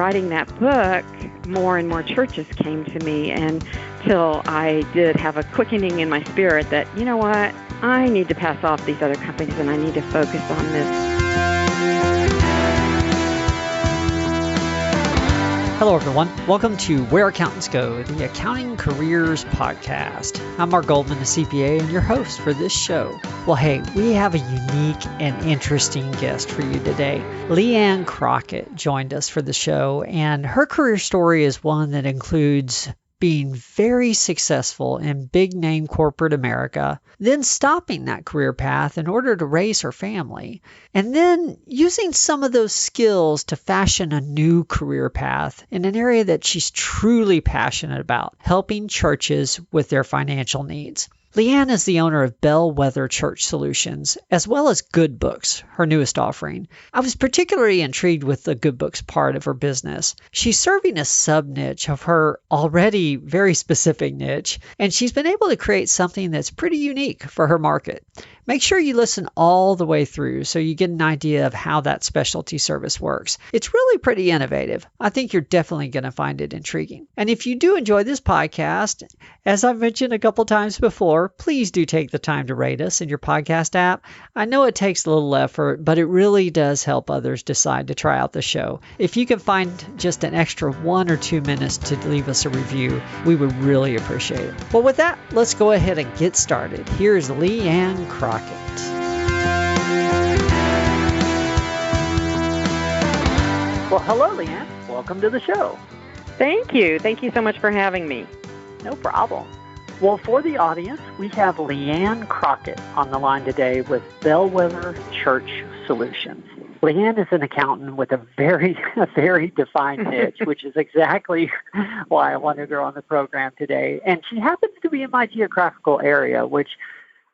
writing that book, more and more churches came to me until I did have a quickening in my spirit that, you know what, I need to pass off these other companies and I need to focus on this. Hello, everyone. Welcome to Where Accountants Go, the Accounting Careers Podcast. I'm Mark Goldman, the CPA, and your host for this show. Well, hey, we have a unique and interesting guest for you today. LeeAnn Crockett joined us for the show, and her career story is one that includes being very successful in big-name corporate America, then stopping that career path in order to raise her family, and then using some of those skills to fashion a new career path in an area that she's truly passionate about, helping churches with their financial needs. LeeAnn is the owner of Bellwether Church Solutions, as well as Good Books, her newest offering. I was particularly intrigued with the Good Books part of her business. She's serving a sub-niche of her already very specific niche, and she's been able to create something that's pretty unique for her market. Make sure you listen all the way through so you get an idea of how that specialty service works. It's really pretty innovative. I think you're definitely going to find it intriguing. And if you do enjoy this podcast, as I've mentioned a couple times before, please do take the time to rate us in your podcast app. I know it takes a little effort, but it really does help others decide to try out the show. If you can find just an extra 1 or 2 minutes to leave us a review, we would really appreciate it. Well, with that, let's go ahead and get started. Here's LeeAnn Crockett. Well, hello, LeeAnn. Welcome to the show. Thank you. Thank you so much for having me. No problem. Well, for the audience, we have LeeAnn Crockett on the line today with Bellwether Church Solutions. LeeAnn is an accountant with a very defined niche, which is exactly why I wanted her on the program today. And she happens to be in my geographical area, which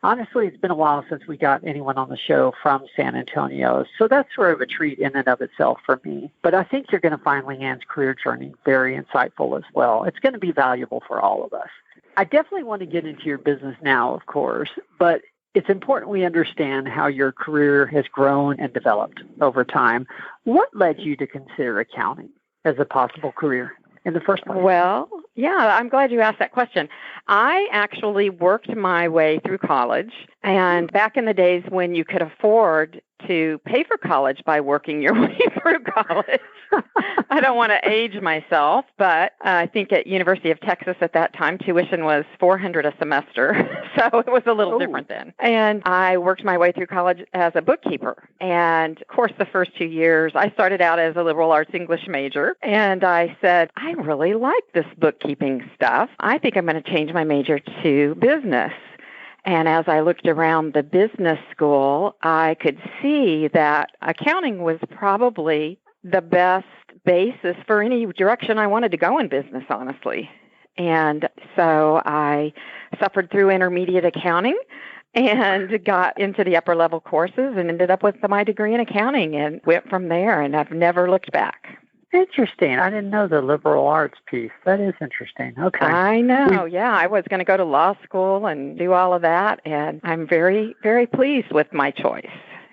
honestly, it's been a while since we got anyone on the show from San Antonio, so that's sort of a treat in and of itself for me. But I think you're going to find LeeAnn's career journey very insightful as well. It's going to be valuable for all of us. I definitely want to get into your business now, of course, but it's important we understand how your career has grown and developed over time. What led you to consider accounting as a possible career in the first place? Well, yeah, I'm glad you asked that question. I actually worked my way through college, and back in the days when you could afford to pay for college by working your way through college. I don't want to age myself, but I think at University of Texas at that time, tuition was $400 a semester, so it was a little different then. And I worked my way through college as a bookkeeper. And, of course, the first 2 years, I started out as a liberal arts English major, and I said, I really like this bookkeeping stuff. I think I'm going to change my major to business. And as I looked around the business school, I could see that accounting was probably the best basis for any direction I wanted to go in business, honestly. And so I suffered through intermediate accounting and got into the upper level courses and ended up with my degree in accounting and went from there, and I've never looked back. Interesting. I didn't know the liberal arts piece. That is interesting. Okay. I know. Yeah, I was going to go to law school and do all of that, and I'm very, very pleased with my choice.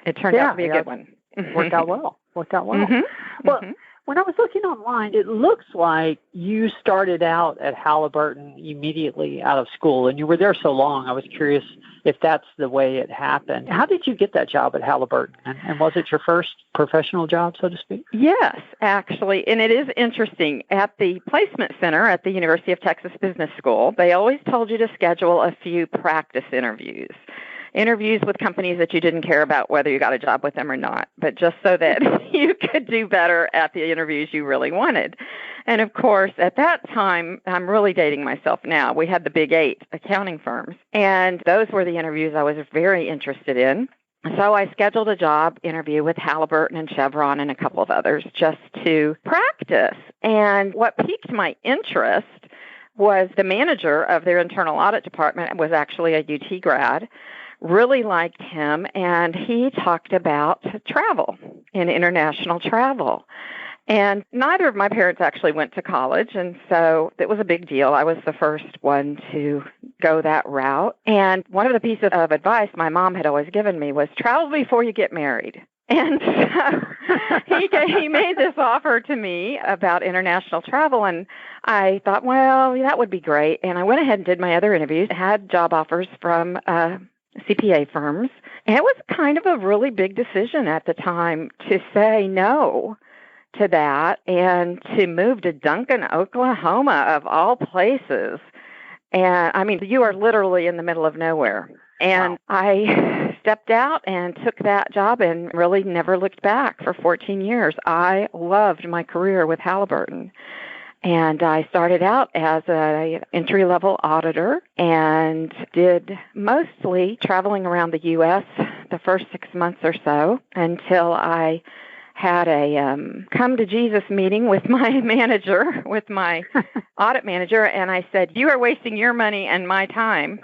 It turned out to be a good one. Worked out well. Mm-hmm. Well, when I was looking online, it looks like you started out at Halliburton immediately out of school, and you were there so long. I was curious if that's the way it happened. How did you get that job at Halliburton? And was it your first professional job, so to speak? Yes, actually. And it is interesting. At the placement center at the University of Texas Business School, they always told you to schedule a few practice interviews with companies that you didn't care about whether you got a job with them or not, but just so that you could do better at the interviews you really wanted. And of course, at that time, I'm really dating myself now, we had the big 8 accounting firms, and those were the interviews I was very interested in. So I scheduled a job interview with Halliburton and Chevron and a couple of others just to practice. And what piqued my interest was the manager of their internal audit department was actually a UT grad. Really liked him, and he talked about travel and international travel. And neither of my parents actually went to college, and so it was a big deal. I was the first one to go that route. And one of the pieces of advice my mom had always given me was travel before you get married. And so he made this offer to me about international travel, and I thought, well, that would be great. And I went ahead and did my other interviews, had job offers from CPA firms. And it was kind of a really big decision at the time to say no to that and to move to Duncan, Oklahoma, of all places. And I mean, you are literally in the middle of nowhere. And wow. I stepped out and took that job and really never looked back for 14 years. I loved my career with Halliburton. And I started out as an entry-level auditor and did mostly traveling around the U.S. the first 6 months or so until I had a come-to-Jesus meeting with my manager, with my audit manager, and I said, you are wasting your money and my time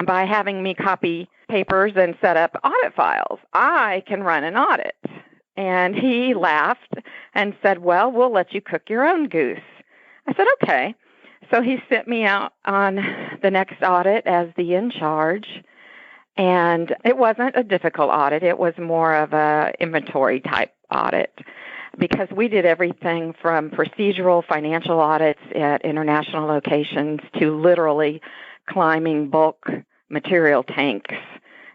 by having me copy papers and set up audit files. I can run an audit. And he laughed and said, well, we'll let you cook your own goose. I said, okay. So he sent me out on the next audit as the in charge. And it wasn't a difficult audit. It was more of a inventory type audit because we did everything from procedural financial audits at international locations to literally climbing bulk material tanks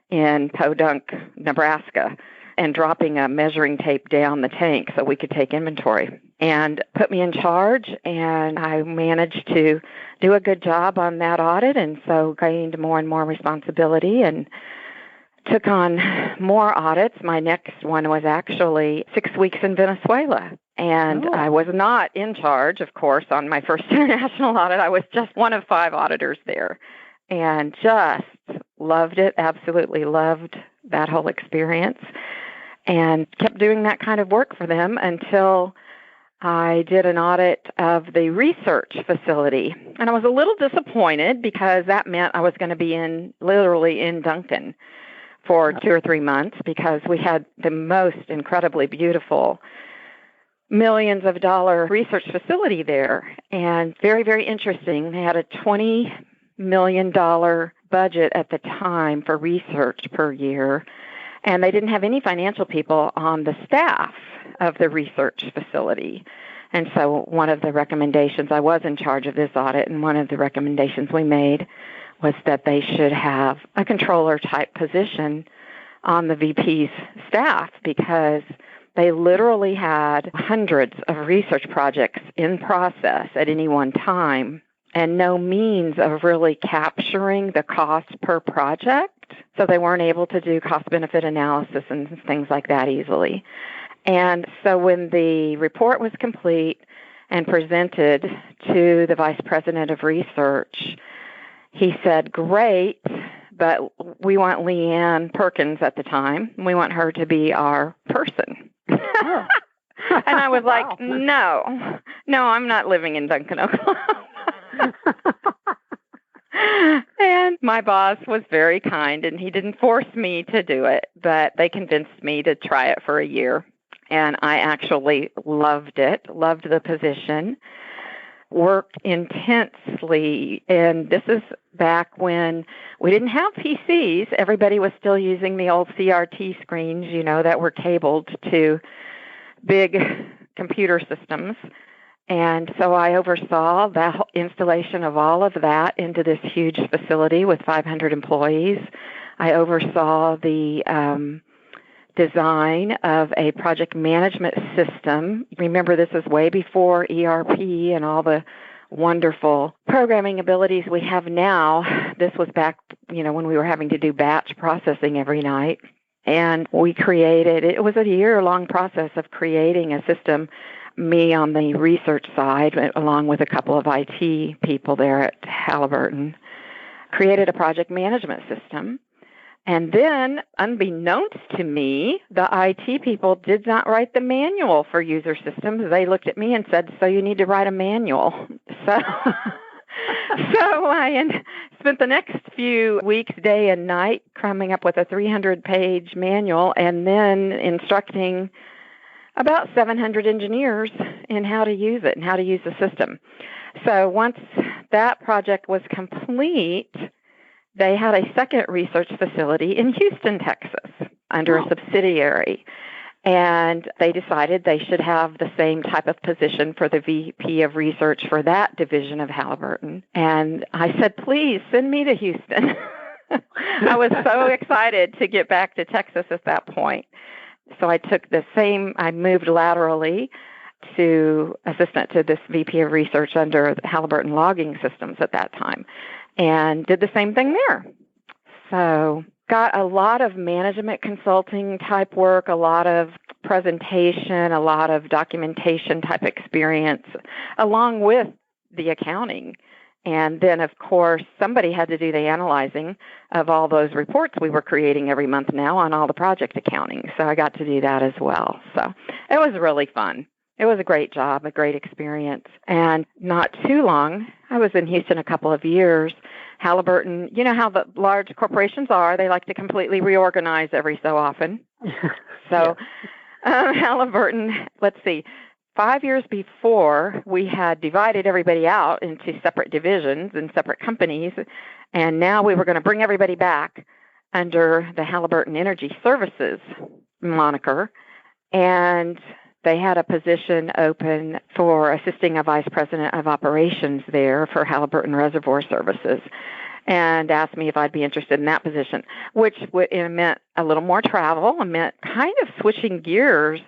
in Podunk, Nebraska, and dropping a measuring tape down the tank so we could take inventory, and put me in charge, and I managed to do a good job on that audit, and so gained more and more responsibility and took on more audits. My next one was actually 6 weeks in Venezuela, and I was not in charge, of course, on my first international audit. I was just one of 5 auditors there, and just loved it, absolutely loved that whole experience, and kept doing that kind of work for them until I did an audit of the research facility. And I was a little disappointed because that meant I was going to be literally in Duncan for 2 or 3 months because we had the most incredibly beautiful millions of dollar research facility there. And very, very interesting. They had a $20 million budget at the time for research per year. And they didn't have any financial people on the staff of the research facility. And so one of the recommendations, I was in charge of this audit, and one of the recommendations we made was that they should have a controller-type position on the VP's staff because they literally had hundreds of research projects in process at any one time and no means of really capturing the cost per project. So they weren't able to do cost-benefit analysis and things like that easily. And so when the report was complete and presented to the Vice President of Research, he said, great, but we want LeeAnn Perkins at the time. We want her to be our person. And I was like, no, I'm not living in Duncan, Oklahoma. And my boss was very kind, and he didn't force me to do it, but they convinced me to try it for a year. And I actually loved it, loved the position, worked intensely. And this is back when we didn't have PCs. Everybody was still using the old CRT screens, that were cabled to big computer systems. And so I oversaw the installation of all of that into this huge facility with 500 employees. I oversaw the design of a project management system. Remember, this is way before ERP and all the wonderful programming abilities we have now. This was back, when we were having to do batch processing every night. And we created, it was a year-long process of creating a system, me on the research side, along with a couple of IT people there at Halliburton, created a project management system. And then, unbeknownst to me, the IT people did not write the manual for user systems. They looked at me and said, so you need to write a manual. So I spent the next few weeks, day and night, coming up with a 300-page manual and then instructing about 700 engineers in how to use it and how to use the system. So once that project was complete, they had a second research facility in Houston, Texas, under a subsidiary. And they decided they should have the same type of position for the VP of Research for that division of Halliburton. And I said, please send me to Houston. I was so excited to get back to Texas at that point. So I moved laterally to assistant to this VP of Research under Halliburton Logging Systems at that time, and did the same thing there. So got a lot of management consulting type work, a lot of presentation, a lot of documentation type experience, along with the accounting. And then, of course, somebody had to do the analyzing of all those reports we were creating every month now on all the project accounting. So I got to do that as well. So it was really fun. It was a great job, a great experience. And not too long, I was in Houston a couple of years. Halliburton, you know how the large corporations are. They like to completely reorganize every so often. So Halliburton, let's see, 5 years before, we had divided everybody out into separate divisions and separate companies, and now we were going to bring everybody back under the Halliburton Energy Services moniker, and they had a position open for assisting a vice president of operations there for Halliburton Reservoir Services, and asked me if I'd be interested in that position, which meant a little more travel. It meant kind of switching gears.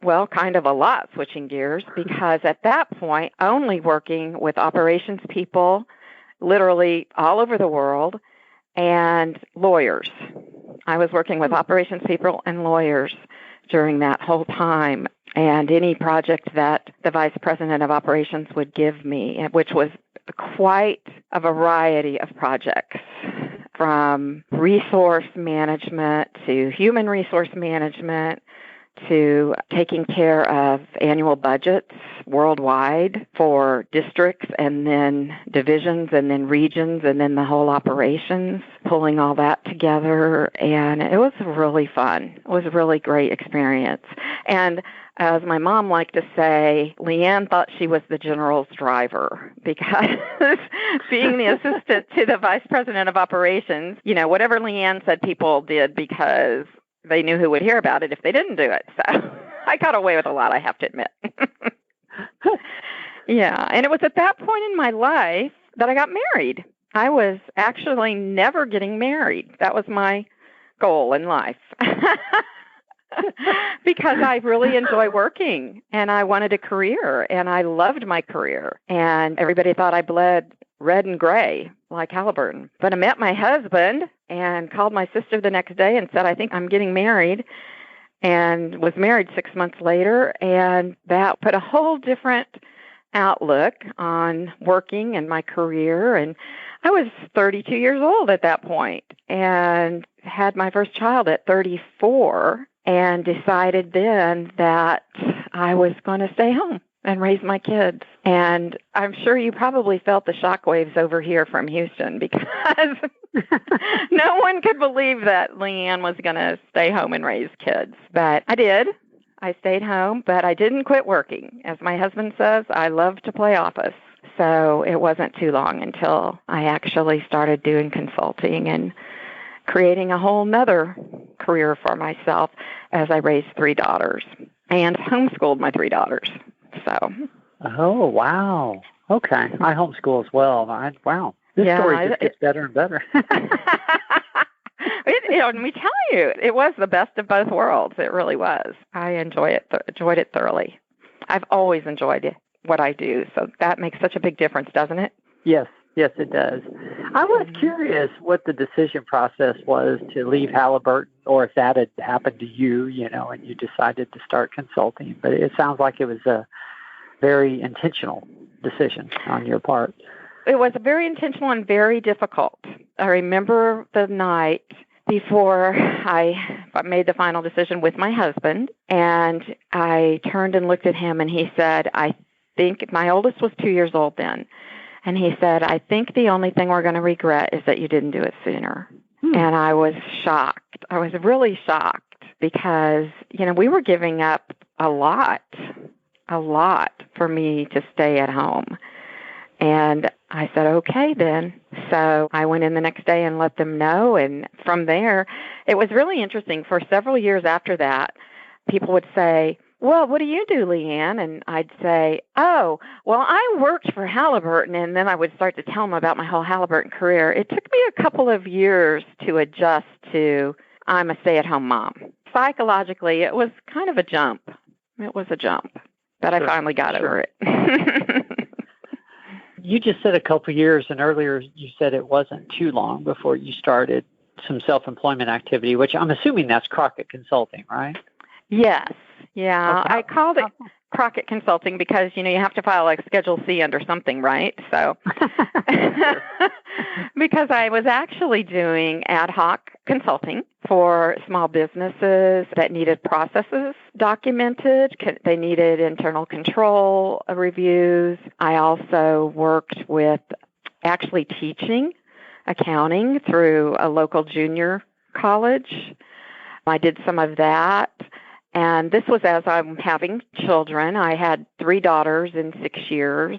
Well, kind of a lot switching gears, because at that point, only working with operations people literally all over the world and lawyers. I was working with operations people and lawyers during that whole time, and any project that the vice president of operations would give me, which was quite a variety of projects, from resource management to human resource management, to taking care of annual budgets worldwide for districts and then divisions and then regions and then the whole operations, pulling all that together. And it was really fun. It was a really great experience. And as my mom liked to say, LeeAnn thought she was the general's driver, because being the assistant to the vice president of operations, whatever LeeAnn said, people did, because they knew who would hear about it if they didn't do it. So I got away with a lot, I have to admit. Yeah, and it was at that point in my life that I got married. I was actually never getting married. That was my goal in life. Because I really enjoy working, and I wanted a career, and I loved my career. And everybody thought I bled red and gray like Halliburton. But I met my husband and called my sister the next day and said, I think I'm getting married, and was married 6 months later. And that put a whole different outlook on working and my career. And I was 32 years old at that point and had my first child at 34, and decided then that I was going to stay home and raise my kids. And I'm sure you probably felt the shockwaves over here from Houston, because no one could believe that LeeAnn was going to stay home and raise kids. But I did. I stayed home, but I didn't quit working. As my husband says, I love to play office. So it wasn't too long until I actually started doing consulting and creating a whole nother career for myself as I raised 3 daughters and homeschooled my 3 daughters. So. Oh, wow. Okay. I homeschool as well. Wow. This story just gets better and better. Let me tell you, it was the best of both worlds. It really was. I enjoyed it thoroughly. I've always enjoyed what I do, so that makes such a big difference, doesn't it? Yes, it does. I was curious what the decision process was to leave Halliburton, or if that had happened to you, and you decided to start consulting. But it sounds like it was a very intentional decision on your part. It was very intentional and very difficult. I remember the night before I made the final decision with my husband, and I turned and looked at him, and he said, I think, my oldest was 2 years old then, and he said, I think the only thing we're going to regret is that you didn't do it sooner. And I was shocked. I was really shocked, because, we were giving up a lot for me to stay at home. And I said, okay, then. So I went in the next day and let them know. And from there, it was really interesting. For several years after that, people would say, well, what do you do, LeeAnn? And I'd say, oh, well, I worked for Halliburton. And then I would start to tell them about my whole Halliburton career. It took me a couple of years to adjust to I'm a stay-at-home mom. Psychologically, it was kind of a jump. It was a jump. But I finally got over it. You just said a couple of years, and earlier you said it wasn't too long before you started some self-employment activity, which I'm assuming that's Crockett Consulting, right? Yes. Yeah. Okay. I called it Crockett Consulting because, you have to file like Schedule C under something, right? So, because I was actually doing ad hoc consulting for small businesses that needed processes documented. They needed internal control reviews. I also worked with actually teaching accounting through a local junior college. I did some of that. And this was as I'm having children. I had 3 daughters in 6 years.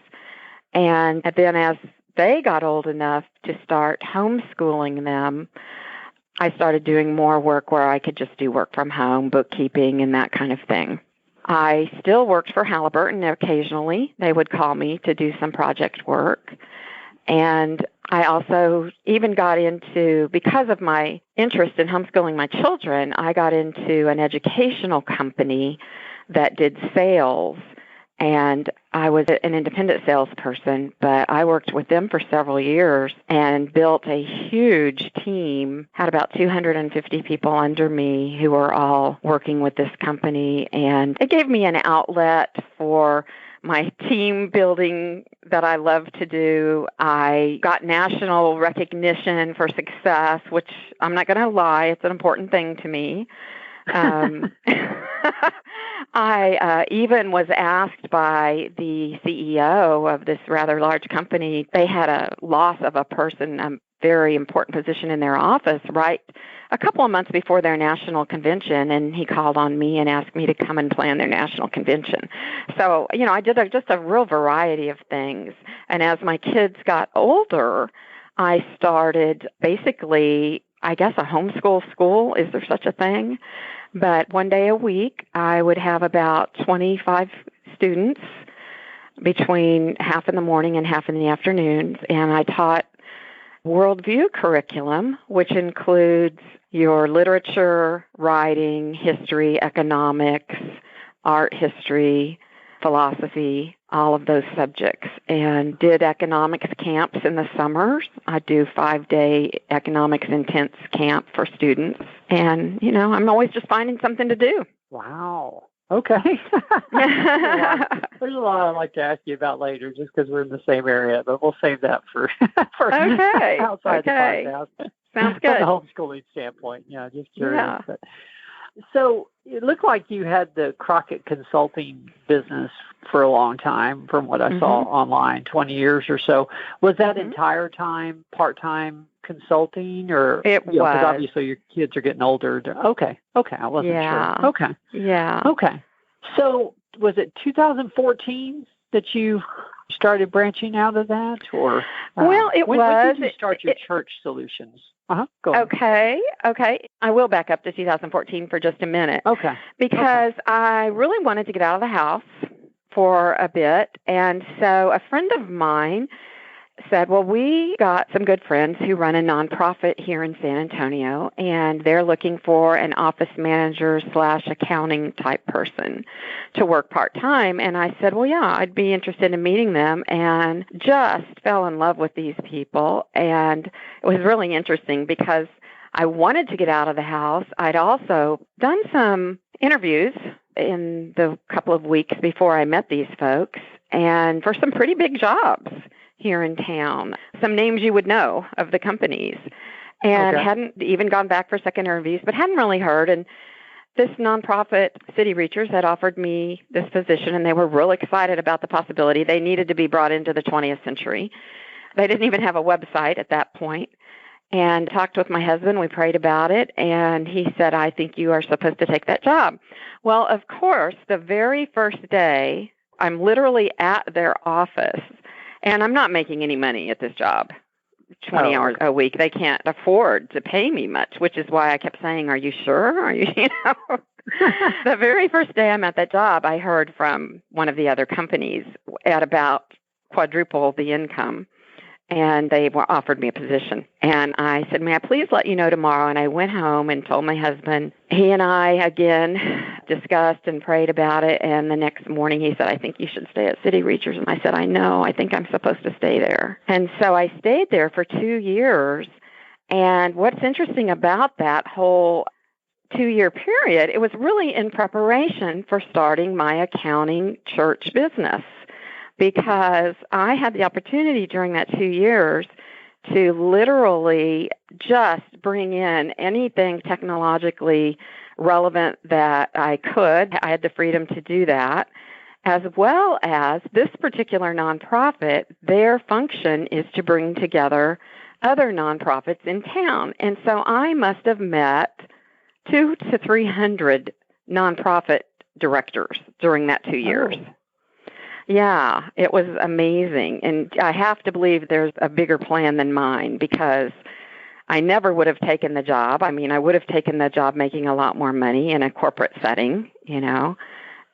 And then as they got old enough to start homeschooling them, I started doing more work where I could just do work from home, bookkeeping, and that kind of thing. I still worked for Halliburton occasionally. They would call me to do some project work. And I also even got into, because of my interest in homeschooling my children, I got into an educational company that did sales. And I was an independent salesperson, but I worked with them for several years and built a huge team, had about 250 people under me who were all working with this company. And it gave me an outlet for my team building that I love to do. I got national recognition for success, which I'm not going to lie, it's an important thing to me. I even was asked by the CEO of this rather large company. They had a loss of a person, a very important position in their office, right a couple of months before their national convention, and he called on me and asked me to come and plan their national convention. So, I did just a real variety of things. And as my kids got older, I started basically, I guess, a homeschool school. Is there such a thing? But one day a week, I would have about 25 students between half in the morning and half in the afternoons, and I taught worldview curriculum, which includes your literature, writing, history, economics, art history, philosophy, all of those subjects, and did economics camps in the summers. I do 5-day economics intense camp for students. And, I'm always just finding something to do. Wow. Okay. There's a lot I'd like to ask you about later just because we're in the same area, but we'll save that for outside the podcast. Sounds good. From the homeschooling standpoint. Yeah, just curious. Yeah. But, so it looked like you had the Crockett Consulting business for a long time from what I saw online, 20 years or so. Was that entire time part-time consulting or? It was. Because obviously your kids are getting older. Okay. I wasn't sure. Okay. Yeah. Okay. So was it 2014 that you started branching out of that? Or well, when did you start your church solutions? Go ahead. Okay. I will back up to 2014 for just a minute. Okay. Because I really wanted to get out of the house for a bit. And so a friend of mine said, well, we got some good friends who run a nonprofit here in San Antonio, and they're looking for an office manager / accounting type person to work part-time. And I said, well, yeah, I'd be interested in meeting them, and just fell in love with these people. And it was really interesting because I wanted to get out of the house. I'd also done some interviews in the couple of weeks before I met these folks, and for some pretty big jobs here in town, some names you would know of the companies, and hadn't even gone back for second interviews, but hadn't really heard. And this nonprofit, City Reachers, had offered me this position, and they were real excited about the possibility. They needed to be brought into the 20th century. They didn't even have a website at that point. And talked with my husband. We prayed about it, and he said, I think you are supposed to take that job. Well, of course, the very first day, I'm literally at their office, and I'm not making any money at this job, 20 hours a week. They can't afford to pay me much, which is why I kept saying, are you sure? Are you, The very first day I'm at that job, I heard from one of the other companies at about quadruple the income. And they offered me a position. And I said, may I please let you know tomorrow? And I went home and told my husband. He and I, again, discussed and prayed about it. And the next morning he said, I think you should stay at City Reachers. And I said, I know. I think I'm supposed to stay there. And so I stayed there for 2 years. And what's interesting about that whole 2-year period, it was really in preparation for starting my accounting church business, because I had the opportunity during that 2 years to literally just bring in anything technologically relevant that I could. I had the freedom to do that, as well as this particular nonprofit, their function is to bring together other nonprofits in town. And so I must have met 200 to 300 nonprofit directors during that 2 years. Oh. Yeah, it was amazing. And I have to believe there's a bigger plan than mine, because I never would have taken the job. I mean, I would have taken the job making a lot more money in a corporate setting,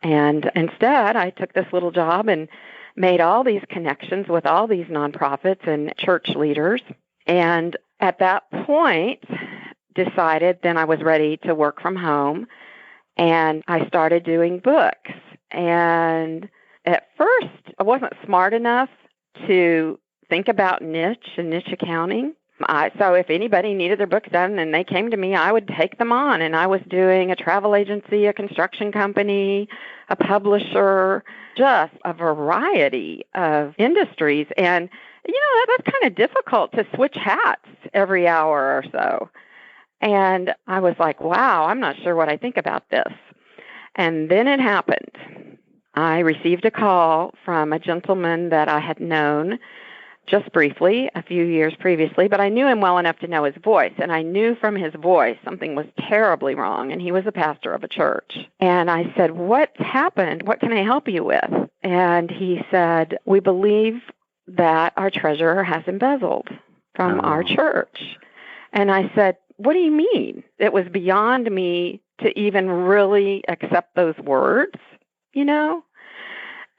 And instead, I took this little job and made all these connections with all these nonprofits and church leaders. And at that point, decided then I was ready to work from home. And I started doing books. And at first, I wasn't smart enough to think about niche and niche accounting. So if anybody needed their books done and they came to me, I would take them on. And I was doing a travel agency, a construction company, a publisher, just a variety of industries. And, that's kind of difficult to switch hats every hour or so. And I was like, wow, I'm not sure what I think about this. And then it happened. I received a call from a gentleman that I had known just briefly a few years previously, but I knew him well enough to know his voice. And I knew from his voice something was terribly wrong, and he was a pastor of a church. And I said, what happened? What can I help you with? And he said, we believe that our treasurer has embezzled from our church. And I said, what do you mean? It was beyond me to even really accept those words,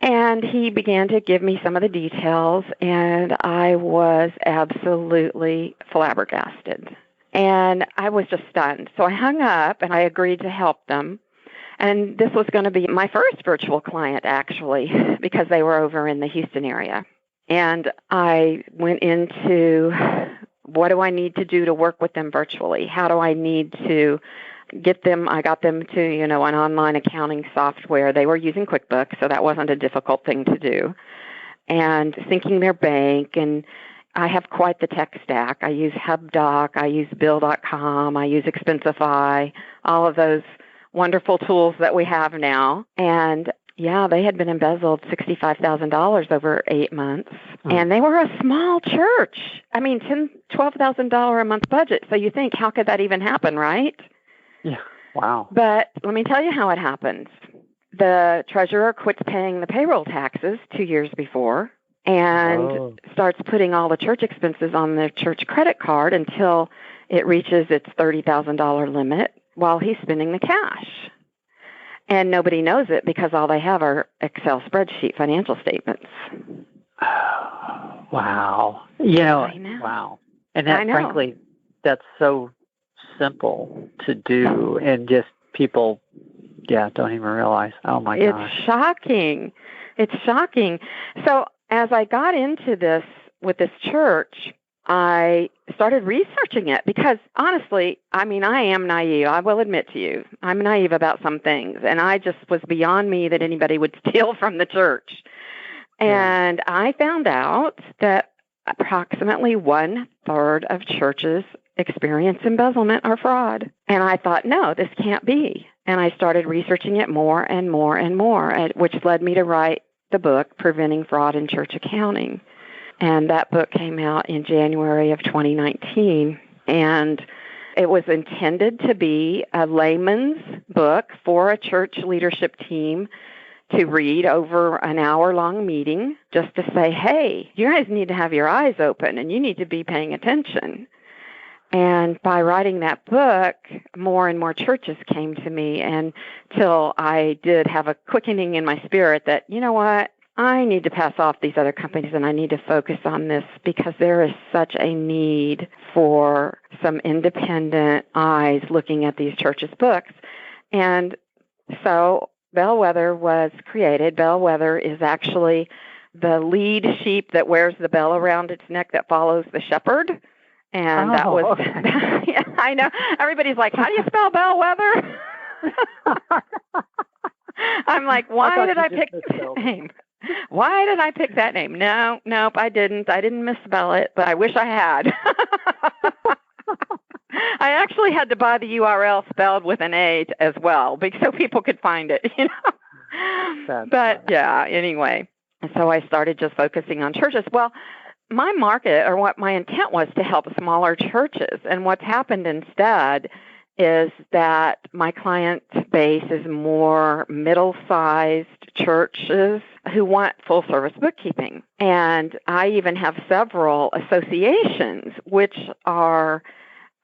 And he began to give me some of the details, and I was absolutely flabbergasted. And I was just stunned. So I hung up, and I agreed to help them. And this was going to be my first virtual client, actually, because they were over in the Houston area. And I went into, what do I need to do to work with them virtually? How do I need to get them? I got them to, an online accounting software. They were using QuickBooks, so that wasn't a difficult thing to do. And syncing their bank, and I have quite the tech stack. I use HubDoc, I use Bill.com, I use Expensify, all of those wonderful tools that we have now. And yeah, they had been embezzled $65,000 over 8 months. And they were a small church. I mean, $10,000, $12,000 a month budget. So you think, how could that even happen, right? Yeah. Wow. But let me tell you how it happens. The treasurer quits paying the payroll taxes 2 years before and starts putting all the church expenses on the church credit card until it reaches its $30,000 limit while he's spending the cash. And nobody knows it because all they have are Excel spreadsheet financial statements. Wow. I know. Wow. And that, frankly, that's so simple to do, and just people, don't even realize. Oh, my gosh. It's shocking. It's shocking. So as I got into this with this church, I started researching it because, honestly, I am naive. I will admit to you, I'm naive about some things. And I just was beyond me that anybody would steal from the church. And I found out that approximately 1/3 of churches experience embezzlement or fraud. And I thought, no, this can't be. And I started researching it more and more and more, which led me to write the book, Preventing Fraud in Church Accounting. And that book came out in January of 2019. And it was intended to be a layman's book for a church leadership team to read over an hour-long meeting, just to say, hey, you guys need to have your eyes open and you need to be paying attention. And by writing that book, more and more churches came to me until I did have a quickening in my spirit that, you know what, I need to pass off these other companies and I need to focus on this because there is such a need for some independent eyes looking at these churches' books. And so Bellwether was created. Bellwether is actually the lead sheep that wears the bell around its neck that follows the shepherd. And that was, okay. Yeah, I know. Everybody's like, how do you spell Bellwether? I'm like, why did I pick that name? Why did I pick that name? Nope, I didn't. I didn't misspell it, but I wish I had. I actually had to buy the URL spelled with an A as well, so people could find it, you know. But yeah, anyway. So I started just focusing on churches. Well, my market, or what my intent was, to help smaller churches. And what's happened instead is that my client base is more middle-sized churches who want full-service bookkeeping. And I even have several associations, which are,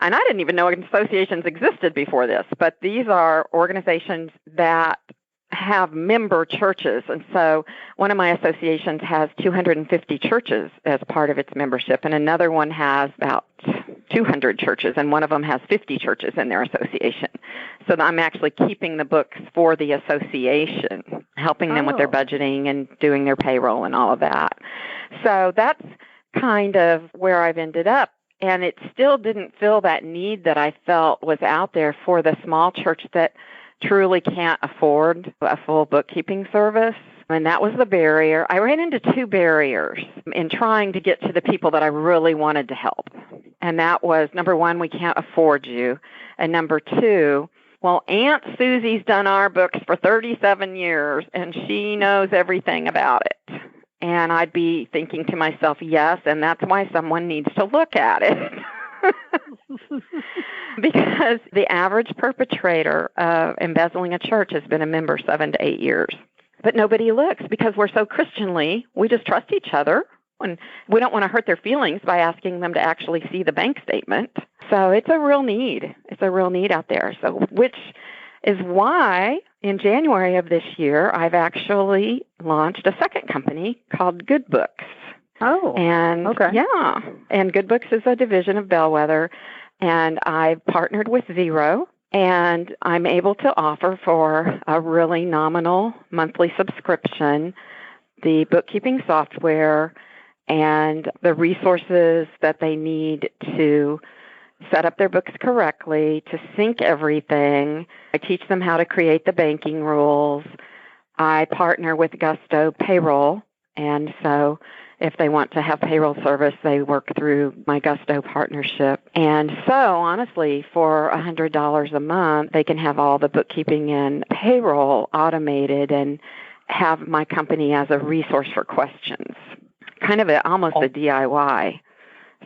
and I didn't even know associations existed before this, but these are organizations that have member churches. And so one of my associations has 250 churches as part of its membership, and another one has about 200 churches, and one of them has 50 churches in their association. So I'm actually keeping the books for the association, helping them with their budgeting and doing their payroll and all of that. So that's kind of where I've ended up. And it still didn't fill that need that I felt was out there for the small church that truly can't afford a full bookkeeping service. And that was the barrier. I ran into two barriers in trying to get to the people that I really wanted to help. And that was, number one, we can't afford you. And number two, well, Aunt Susie's done our books for 37 years, and she knows everything about it. And I'd be thinking to myself, yes, and that's why someone needs to look at it. Because the average perpetrator of embezzling a church has been a member 7 to 8 years. But nobody looks because we're so Christianly, we just trust each other. And we don't want to hurt their feelings by asking them to actually see the bank statement. So it's a real need. It's a real need out there. So, which is why in January of this year, I've actually launched a second company called Good Books. Oh, and okay. Yeah. And Good Books is a division of Bellwether. And I've partnered with Xero, and I'm able to offer for a really nominal monthly subscription the bookkeeping software and the resources that they need to set up their books correctly, to sync everything. I teach them how to create the banking rules. I partner with Gusto Payroll, and so if they want to have payroll service, they work through my Gusto partnership. And so, honestly, for $100 a month, they can have all the bookkeeping and payroll automated and have my company as a resource for questions. Kind of almost a DIY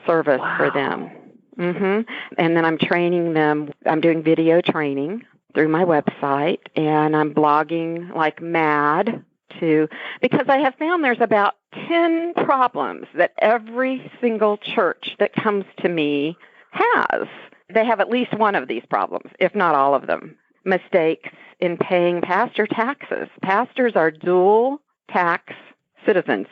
service for them. And then I'm training them. I'm doing video training through my website, and I'm blogging like mad because I have found there's about 10 problems that every single church that comes to me has. They have at least one of these problems, if not all of them. Mistakes in paying pastor taxes. Pastors are dual tax citizens.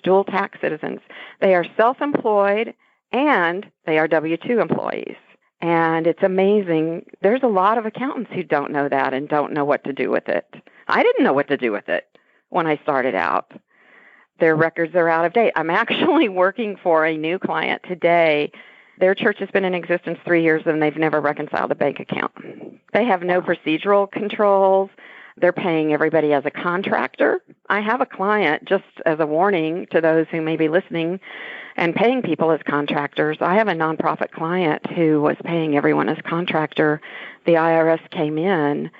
They are self-employed and they are W-2 employees. And it's amazing. There's a lot of accountants who don't know that and don't know what to do with it. I didn't know what to do with it when I started out. Their records are out of date. I'm actually working for a new client today. Their church has been in existence 3 years, and they've never reconciled a bank account. They have no procedural controls. They're paying everybody as a contractor. I have a client, just as a warning to those who may be listening and paying people as contractors. I have a nonprofit client who was paying everyone as contractor. The IRS came in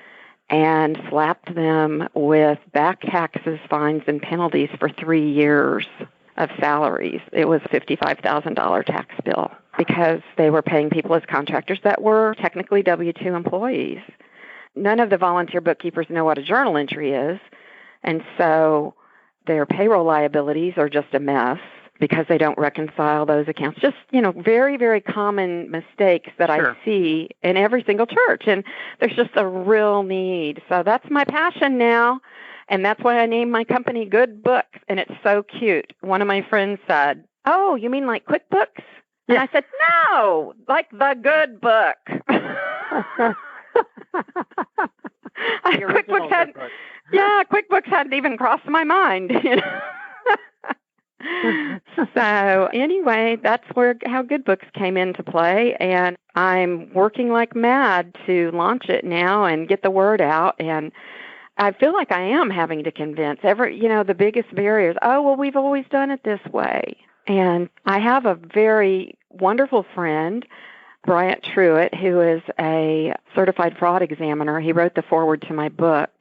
and slapped them with back taxes, fines, and penalties for 3 years of salaries. It was a $55,000 tax bill because they were paying people as contractors that were technically W-2 employees. None of the volunteer bookkeepers know what a journal entry is, and so their payroll liabilities are just a mess. because they don't reconcile those accounts. Just, very, very common mistakes that Sure. I see in every single church. And there's just a real need. So that's my passion now. And that's why I named my company Good Books. And it's so cute. One of my friends said, "Oh, you mean like QuickBooks?" And I said, "No, like the Good Book." QuickBooks hadn't even crossed my mind. So anyway, that's how Good Books came into play, and I'm working like mad to launch it now and get the word out. And I feel like I am having to convince the biggest barriers. Oh, well, we've always done it this way. And I have a very wonderful friend, Bryant Truitt, who is a certified fraud examiner. He wrote the foreword to my book,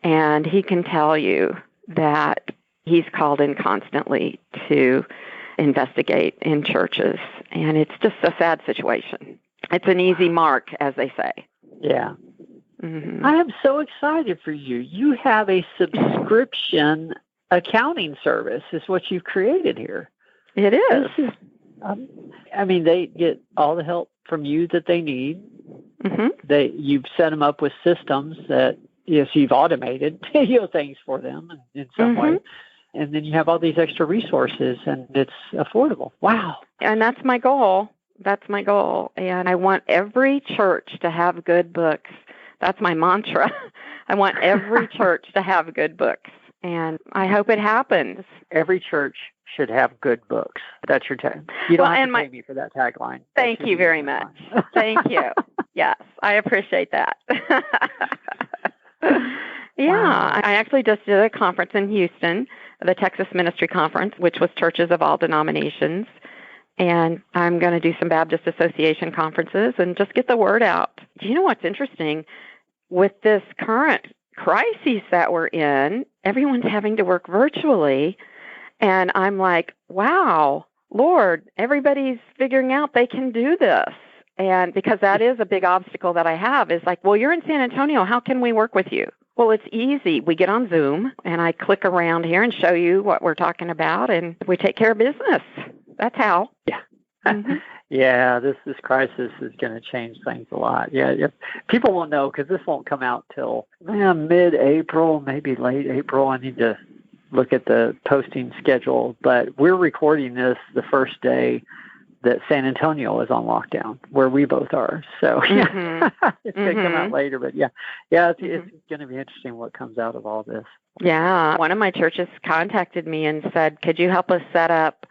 and he can tell you that he's called in constantly to investigate in churches, and it's just a sad situation. It's an easy mark, as they say. Yeah. Mm-hmm. I am so excited for you. You have a subscription accounting service is what you've created here. It is. They get all the help from you that they need. Mm-hmm. You've set them up with systems that, yes, you've automated things for them in some way. And then you have all these extra resources, and it's affordable. Wow. And that's my goal. And I want every church to have good books. That's my mantra. I want every church to have good books. And I hope it happens. Every church should have good books. That's your tag. You don't have to pay me for that tagline. Thank you very much. Thank you. Yes, I appreciate that. Yeah, wow. I actually just did a conference in Houston, the Texas Ministry Conference, which was churches of all denominations. And I'm going to do some Baptist Association conferences and just get the word out. Do you know what's interesting? With this current crisis that we're in, everyone's having to work virtually. And I'm like, wow, Lord, everybody's figuring out they can do this. And because that is a big obstacle that I have is like, well, you're in San Antonio. How can we work with you? Well, it's easy. We get on Zoom, and I click around here and show you what we're talking about, and we take care of business. That's how. Yeah. Mm-hmm. Yeah, this crisis is going to change things a lot. Yeah, people won't know because this won't come out till mid-April, maybe late April. I need to look at the posting schedule, but we're recording this the first day that San Antonio is on lockdown, where we both are. So it's going to come out later, but it's going to be interesting what comes out of all this. Yeah, one of my churches contacted me and said, could you help us set up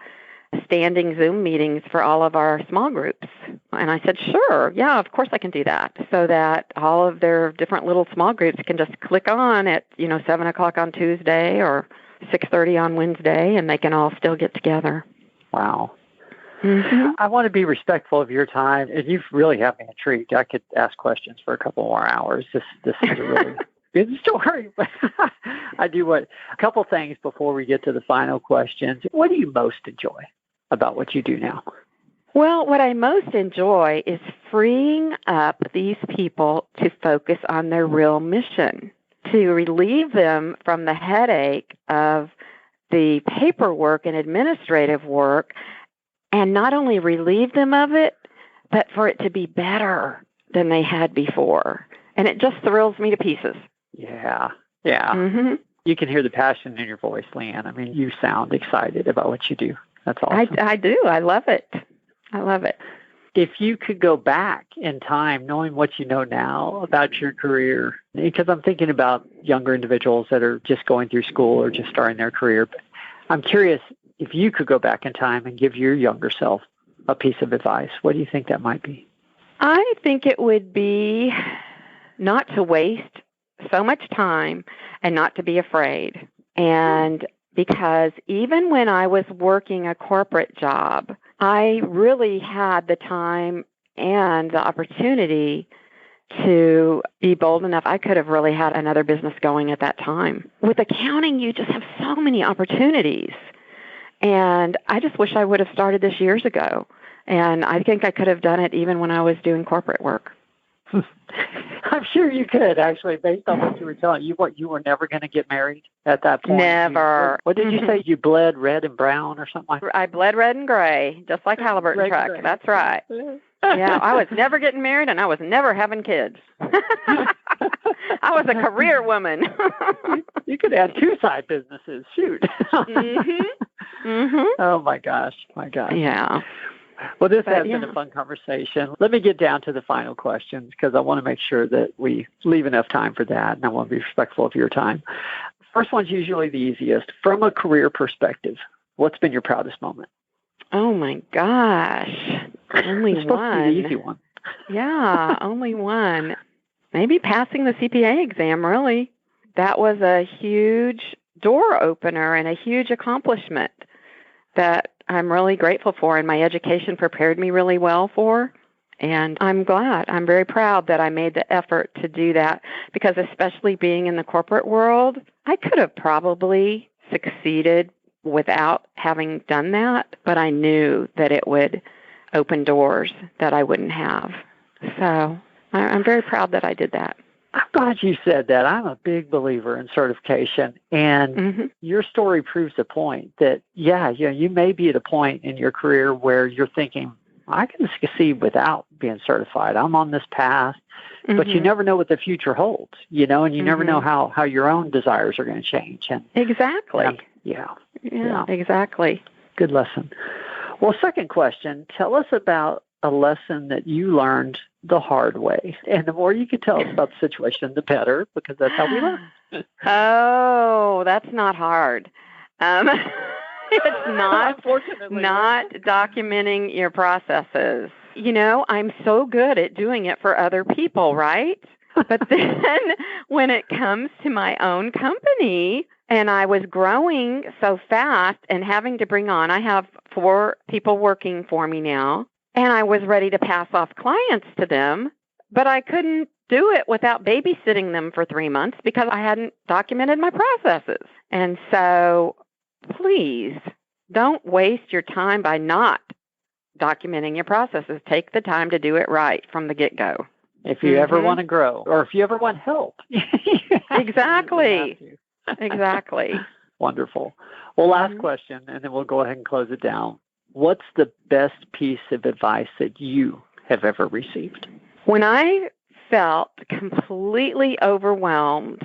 standing Zoom meetings for all of our small groups? And I said, sure. Yeah, of course I can do that. So that all of their different little small groups can just click on at, 7 o'clock on Tuesday or 6:30 on Wednesday, and they can all still get together. Wow. Mm-hmm. I want to be respectful of your time, and you've really had me intrigued. I could ask questions for a couple more hours. This is a really good story. I do a couple things before we get to the final questions. What do you most enjoy about what you do now? Well, what I most enjoy is freeing up these people to focus on their real mission, to relieve them from the headache of the paperwork and administrative work, and not only relieve them of it, but for it to be better than they had before. And it just thrills me to pieces. Yeah. Mm-hmm. You can hear the passion in your voice, LeeAnn. I mean, you sound excited about what you do. That's awesome. I do. I love it. If you could go back in time, knowing what you know now about your career, because I'm thinking about younger individuals that are just going through school or just starting their career, but I'm curious, if you could go back in time and give your younger self a piece of advice, what do you think that might be? I think it would be not to waste so much time and not to be afraid. And because even when I was working a corporate job, I really had the time and the opportunity to be bold enough. I could have really had another business going at that time. With accounting, you just have so many opportunities. And I just wish I would have started this years ago. And I think I could have done it even when I was doing corporate work. I'm sure you could, actually, based on what you were telling. You were never going to get married at that point? Never. What did you say? You bled red and brown or something like that? I bled red and gray, just like Halliburton truck. That's right. Yeah, I was never getting married, and I was never having kids. I was a career woman. You could have 2 side businesses. Shoot. Oh, my gosh. Yeah. Well, this has been a fun conversation. Let me get down to the final questions because I want to make sure that we leave enough time for that, and I want to be respectful of your time. First one's usually the easiest. From a career perspective, what's been your proudest moment? Oh, my gosh. Only it's one. Supposed to be the easy one. Yeah, only one. Maybe passing the CPA exam, really. That was a huge door opener and a huge accomplishment that I'm really grateful for, and my education prepared me really well for. And I'm glad. I'm very proud that I made the effort to do that because especially being in the corporate world, I could have probably succeeded without having done that, but I knew that it would open doors that I wouldn't have. So I'm very proud that I did that. I'm glad you said that. I'm a big believer in certification, and your story proves the point that, you may be at a point in your career where you're thinking, I can succeed without being certified. I'm on this path, but you never know what the future holds, and you never know how your own desires are going to change. And exactly. Yeah, exactly. Good lesson. Well, second question, tell us about a lesson that you learned the hard way. And the more you can tell us about the situation, the better, because that's how we learn. Oh, that's not hard. It's not documenting your processes. I'm so good at doing it for other people, right? But then when it comes to my own company, and I was growing so fast and having to bring on, I have 4 people working for me now, and I was ready to pass off clients to them, but I couldn't do it without babysitting them for 3 months because I hadn't documented my processes. And so please don't waste your time by not documenting your processes. Take the time to do it right from the get-go. If you ever want to grow or if you ever want help. Exactly. Exactly. Wonderful. Well, last question, and then we'll go ahead and close it down. What's the best piece of advice that you have ever received? When I felt completely overwhelmed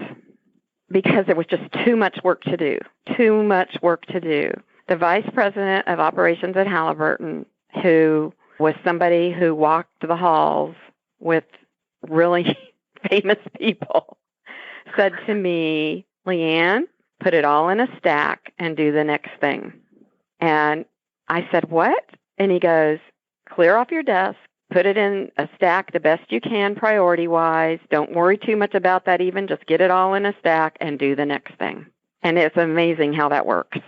because there was just too much work to do, the vice president of operations at Halliburton, who was somebody who walked the halls with really famous people, said to me, LeeAnn, put it all in a stack and do the next thing. And I said, what? And he goes, clear off your desk, put it in a stack the best you can priority-wise. Don't worry too much about that even. Just get it all in a stack and do the next thing. And it's amazing how that works.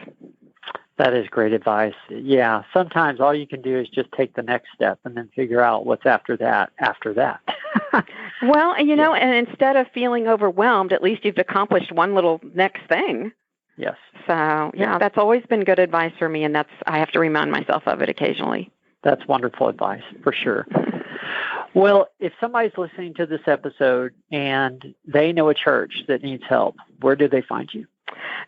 That is great advice. Yeah, sometimes all you can do is just take the next step and then figure out what's after that. Well, and instead of feeling overwhelmed, at least you've accomplished one little next thing. Yes. So, that's always been good advice for me, and I have to remind myself of it occasionally. That's wonderful advice, for sure. Well, if somebody's listening to this episode and they know a church that needs help, where do they find you?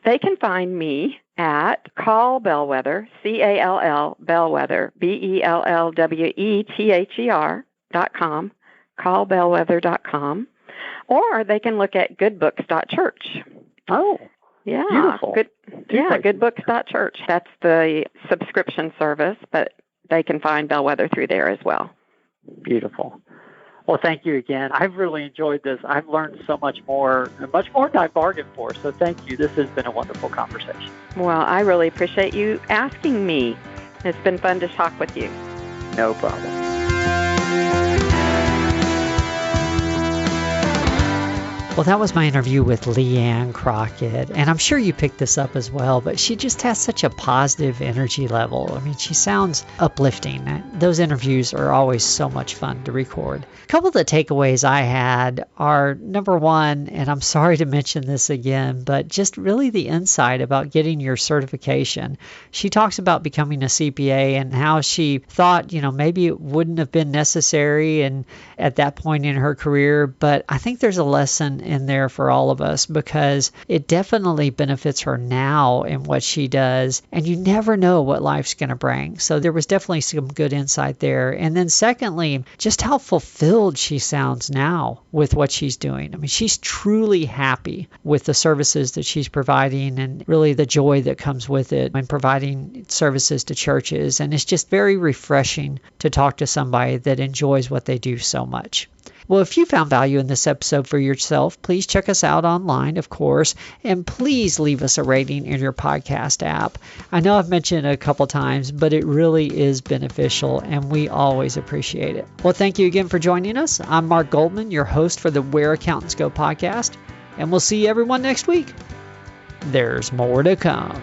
They can find me at Call Bellwether, CALL Bellwether, BELLWETHER.com, callbellwether.com, or they can look at goodbooks.church. Oh, yeah, beautiful. Goodbooks.church. That's the subscription service, but they can find Bellwether through there as well. Beautiful. Well, thank you again. I've really enjoyed this. I've learned so much more than I bargained for. So thank you. This has been a wonderful conversation. Well, I really appreciate you asking me. It's been fun to talk with you. No problem. Well, that was my interview with LeeAnn Crockett, and I'm sure you picked this up as well, but she just has such a positive energy level. I mean, she sounds uplifting. Those interviews are always so much fun to record. A couple of the takeaways I had are, number one, and I'm sorry to mention this again, but just really the insight about getting your certification. She talks about becoming a CPA and how she thought, maybe it wouldn't have been necessary and at that point in her career, but I think there's a lesson in there for all of us because it definitely benefits her now in what she does, and you never know what life's going to bring. So there was definitely some good insight there. And then secondly, just how fulfilled she sounds now with what she's doing. I mean, she's truly happy with the services that she's providing and really the joy that comes with it and providing services to churches. And it's just very refreshing to talk to somebody that enjoys what they do so much. Well, if you found value in this episode for yourself, please check us out online, of course, and please leave us a rating in your podcast app. I know I've mentioned it a couple times, but it really is beneficial, and we always appreciate it. Well, thank you again for joining us. I'm Mark Goldman, your host for the Where Accountants Go podcast, and we'll see everyone next week. There's more to come.